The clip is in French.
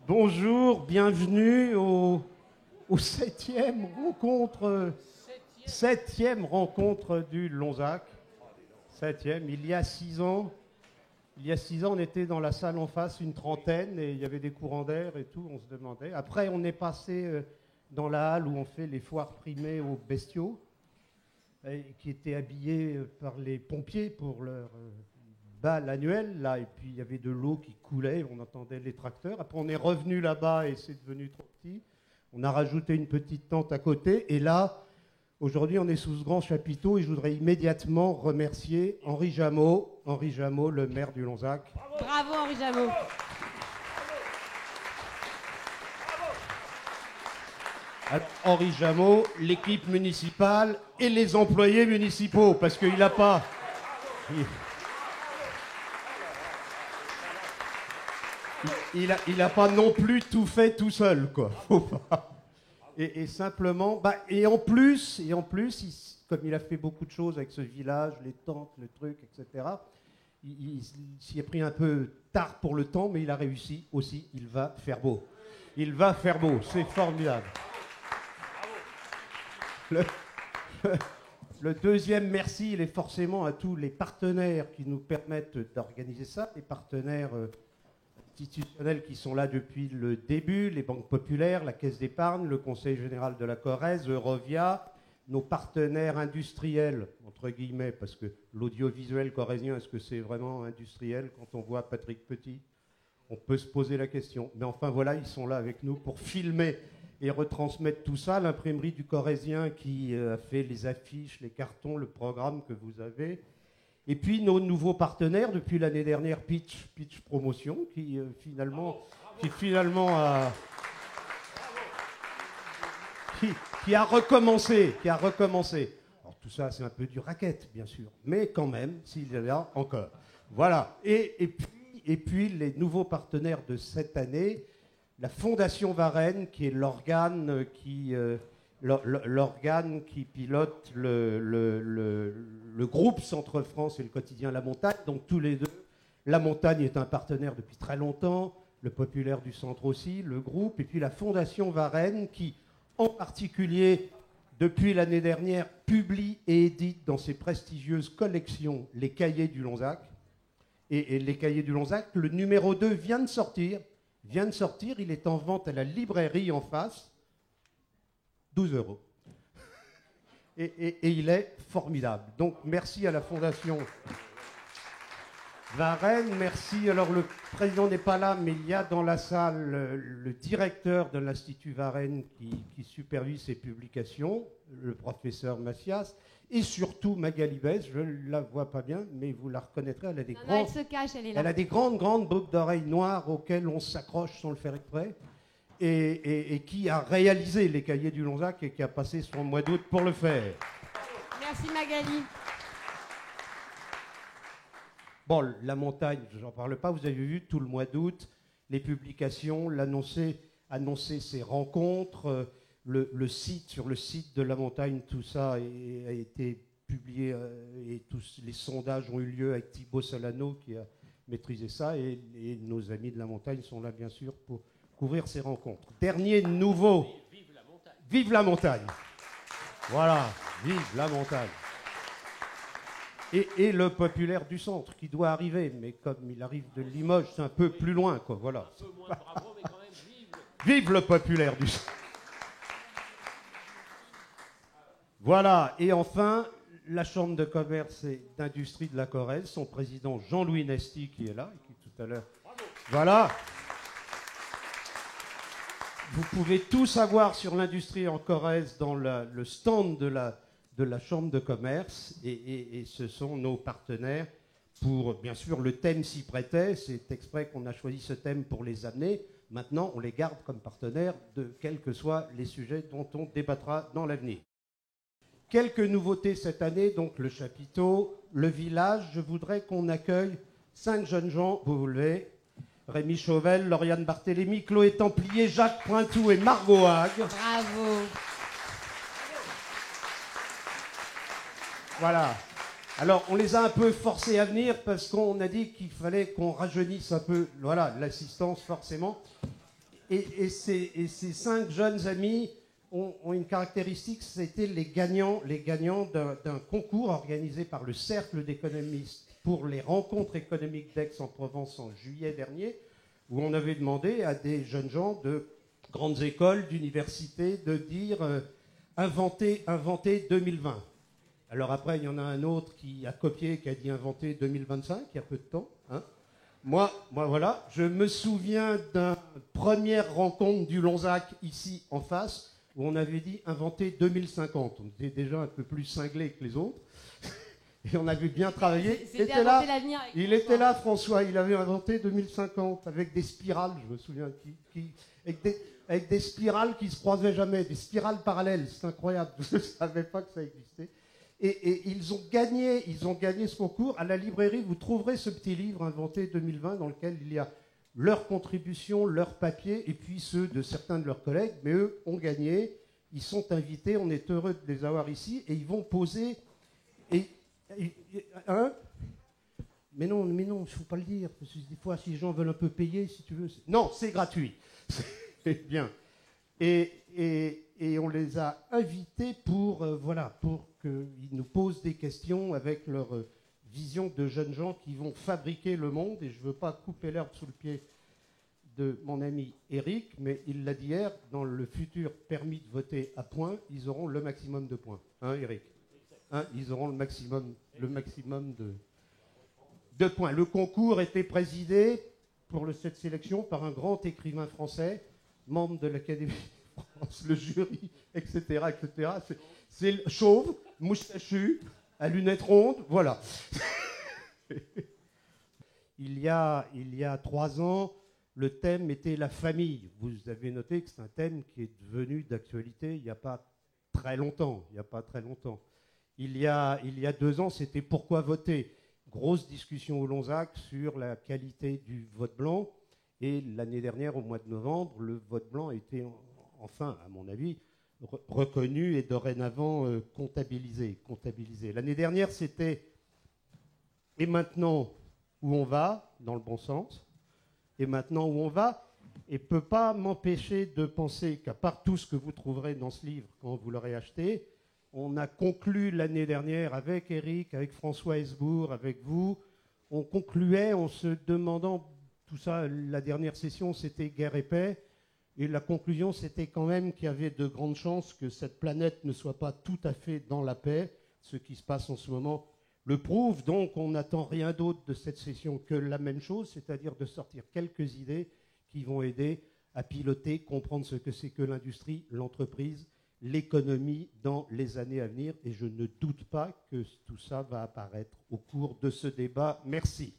Bonjour, bienvenue au septième rencontre du Lonzac. Septième, il y a 6 ans. Il y a 6 ans, on était dans la salle en face, une trentaine, et il y avait des courants d'air et tout, on se demandait. Après, on est passé dans la halle où on fait les foires primées aux bestiaux, qui étaient habillés par les pompiers pour leur bal annuel, là, et puis il y avait de l'eau qui coulait, on entendait les tracteurs. Après, on est revenu là-bas et c'est devenu trop petit. On a rajouté une petite tente à côté, et là, aujourd'hui, on est sous ce grand chapiteau et je voudrais immédiatement remercier Henri Jameau, le maire du Lonzac. Bravo Henri Jameau. Henri Jameau, l'équipe municipale et les employés municipaux, parce qu'il n'a pas... Il n'a pas non plus tout fait tout seul, quoi. Faut pas. Et simplement, et en plus, comme il a fait beaucoup de choses avec ce village, les tentes, le truc, etc., il s'y est pris un peu tard pour le temps, mais il a réussi aussi. Il va faire beau. Il va faire beau, c'est formidable. Le deuxième merci, il est forcément à tous les partenaires qui nous permettent d'organiser ça, les partenaires institutionnels qui sont là depuis le début, les banques populaires, la Caisse d'épargne, le Conseil général de la Corrèze, Eurovia, nos partenaires industriels, entre guillemets, parce que l'audiovisuel corrézien, est-ce que c'est vraiment industriel quand on voit Patrick Petit? On peut se poser la question. Mais enfin voilà, ils sont là avec nous pour filmer et retransmettre tout ça. L'imprimerie du Corrézien qui a fait les affiches, les cartons, le programme que vous avez. Et puis nos nouveaux partenaires depuis l'année dernière, Pitch Promotion, qui finalement a recommencé. Alors tout ça, c'est un peu du racket, bien sûr, mais quand même, s'il y en a encore. Voilà. Et puis les nouveaux partenaires de cette année, la Fondation Varenne, qui est l'organe qui pilote le groupe Centre France et le quotidien La Montagne. Donc tous les deux, La Montagne est un partenaire depuis très longtemps, le Populaire du Centre aussi, le groupe, et puis la Fondation Varenne qui, en particulier, depuis l'année dernière, publie et édite dans ses prestigieuses collections les Cahiers du Lonzac. Et les Cahiers du Lonzac, le numéro 2 vient de sortir, il est en vente à la librairie en face, 12 €. Et il est formidable. Donc merci à la Fondation Varenne, merci. Alors le président n'est pas là, mais il y a dans la salle le directeur de l'Institut Varenne qui supervise ses publications, le professeur Macias, et surtout Magali Bess, je ne la vois pas bien, mais vous la reconnaîtrez, elle a des elle se cache, elle est là. Elle a des grandes boucles d'oreilles noires auxquelles on s'accroche sans le faire exprès. Et qui a réalisé les Cahiers du Lonzac et qui a passé son mois d'août pour le faire. Merci Magali. Bon, La Montagne, je n'en parle pas, vous avez vu tout le mois d'août, les publications, annoncer ses rencontres, sur le site de La Montagne, tout ça a été publié et tous les sondages ont eu lieu avec Thibaut Solano qui a maîtrisé ça et nos amis de La Montagne sont là bien sûr pour couvrir ces rencontres. Dernier nouveau. Vive la montagne. Vive la montagne. Voilà, vive la montagne. Et le Populaire du Centre qui doit arriver, mais comme il arrive de Limoges, c'est un peu plus loin, quoi. Voilà. Un peu moins bravo, mais quand même vive. Vive le Populaire du Centre. Voilà, et enfin, la Chambre de commerce et d'industrie de la Corrèze, son président Jean-Louis Nesty qui est là, et qui tout à l'heure... Voilà. Vous pouvez tout savoir sur l'industrie en Corrèze dans le stand de la Chambre de commerce et ce sont nos partenaires pour, bien sûr, le thème s'y prêtait. C'est exprès qu'on a choisi ce thème pour les amener. Maintenant, on les garde comme partenaires de quels que soient les sujets dont on débattra dans l'avenir. Quelques nouveautés cette année, donc le chapiteau, le village. Je voudrais qu'on accueille 5 jeunes gens, vous voulez. Rémi Chauvel, Lauriane Barthélémy, Chloé Templier, Jacques Pointou et Margot Hague. Bravo. Voilà. Alors, on les a un peu forcés à venir parce qu'on a dit qu'il fallait qu'on rajeunisse un peu, voilà, l'assistance forcément. et ces 5 jeunes amis ont une caractéristique, c'était les gagnants d'un concours organisé par le Cercle d'économistes pour les rencontres économiques d'Aix-en-Provence en juillet dernier, où on avait demandé à des jeunes gens de grandes écoles, d'universités, de dire inventer 2020. Alors après, il y en a un autre qui a copié, qui a dit inventer 2025, il y a peu de temps. Hein. Moi, voilà, je me souviens d'une première rencontre du Lonzac, ici en face, où on avait dit inventer 2050. On était déjà un peu plus cinglés que les autres. Et on avait bien travaillé. C'était inventer l'avenir avec il était là, François, il avait inventé 2050, avec des spirales, je me souviens, avec des spirales qui se croisaient jamais, des spirales parallèles, c'est incroyable, je ne savais pas que ça existait. Et ils ont gagné ce concours. À la librairie, vous trouverez ce petit livre Inventé 2020 dans lequel il y a leurs contributions, leurs papiers, et puis ceux de certains de leurs collègues. Mais eux ont gagné, ils sont invités, on est heureux de les avoir ici, et ils vont poser... Hein? Mais non, il ne faut pas le dire, parce que des fois, si les gens veulent un peu payer, si tu veux... Non, c'est gratuit. C'est bien. Et on les a invités pour qu'ils nous posent des questions avec leur vision de jeunes gens qui vont fabriquer le monde. Et je ne veux pas couper l'herbe sous le pied de mon ami Eric, mais il l'a dit hier, dans le futur permis de voter à points, ils auront le maximum de points. Hein, Eric? Hein, ils auront le maximum de points. Le concours était présidé pour cette sélection par un grand écrivain français, membre de l'Académie de France, le jury, etc. etc. C'est chauve, moustachu, à lunettes rondes, voilà. Il y a 3 ans, le thème était la famille. Vous avez noté que c'est un thème qui est devenu d'actualité il n'y a pas très longtemps. Il y a 2 ans, c'était pourquoi voter. Grosse discussion au Lonzac sur la qualité du vote blanc. Et l'année dernière, au mois de novembre, le vote blanc a été, enfin, à mon avis, reconnu et dorénavant comptabilisé. L'année dernière, c'était « Et maintenant, où on va ?» dans le bon sens. « Et maintenant, où on va ?» Et ne peut pas m'empêcher de penser qu'à part tout ce que vous trouverez dans ce livre quand vous l'aurez acheté, on a conclu l'année dernière avec Eric, avec François Hesbourg, avec vous, on concluait en se demandant, tout ça, la dernière session, c'était guerre et paix, et la conclusion, c'était quand même qu'il y avait de grandes chances que cette planète ne soit pas tout à fait dans la paix. Ce qui se passe en ce moment le prouve, donc on n'attend rien d'autre de cette session que la même chose, c'est-à-dire de sortir quelques idées qui vont aider à piloter, comprendre ce que c'est que l'industrie, l'entreprise, l'économie dans les années à venir. Et je ne doute pas que tout ça va apparaître au cours de ce débat. Merci.